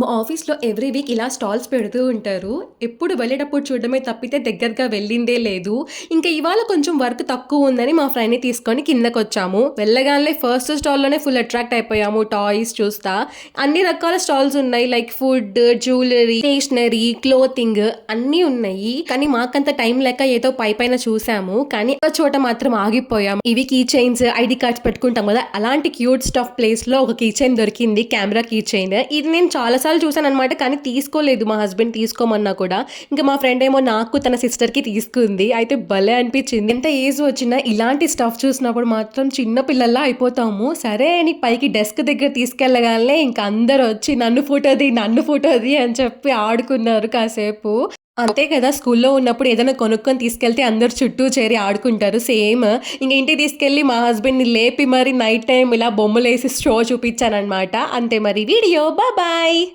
మా ఆఫీస్‌లో every week ఇలా స్టాల్స్ పెడుతూ ఉంటారు. ఎప్పుడు వెళ్ళేటప్పుడు చూడడమే తప్పితే దగ్గరగా వెళ్ళిందే లేదు. ఇంకా ఇవాళ కొంచెం వర్క్ తక్కువుందని మా ఫ్రెండ్‌ని తీసుకొని కిందకొచ్చాము. వెళ్ళగానే ఫస్ట్ స్టాల్‌లోనే ఫుల్ అట్రాక్ట్ అయిపోయాము టాయ్స్ చూస్తా. అన్ని రకాల స్టాల్స్ ఉన్నాయి. Like food, jewellery, stationery, clothing అన్నీ ఉన్నాయి. కానీ మాకంత టైం లేక ఏదో పైపైన చూసాము. కానీ ఒక చోట మాత్రం ఆగిపోయాం. ఇవి కీ చైన్స్, ఐడీ కార్డ్స్ పెట్టుకుంటాం కదా! అలాంటి క్యూట్ స్టఫ్ ప్లేస్‌లో ఒక కీ చైన్ దొరికింది. Camera key chain. ఇది నేను చాలా సార్లు చూసాననమాట. కానీ తీసుకోలేదు. మా హస్బెండ్ తీసుకోమన్నా కూడా. ఇంకా మా ఫ్రెండ్ ఏమో నాకు, తన సిస్టర్‌కి తీసుకుంది. అయితే భలే అనిపించింది. ఎంత ఏజ్ వచ్చినా ఇలాంటి స్టఫ్ చూసినప్పుడు మాత్రం చిన్న పిల్లల్లా అయిపోతాము. సరే అని పైకి డెస్క్ దగ్గర తీసుకెళ్ళగానే ఇంక అందరొచ్చి నన్ను ఫోటో ది అని చెప్పి ఆడుకున్నారు కాసేపు. అంతే కదా! స్కూల్లో ఉన్నప్పుడు ఏదైనా కొనుక్కొని తీసుకెళ్తే అందరూ చుట్టూ చేరి ఆడుకుంటారు. సేమ్ ఇంక ఇంటికి తీసుకెళ్ళి మా హస్బెండ్‌ని లేపి మరి నైట్ టైమ్ ఇలా బొమ్మలేసి షో చూపించాననమాట. అంతే మరి వీడియో. బాయ్.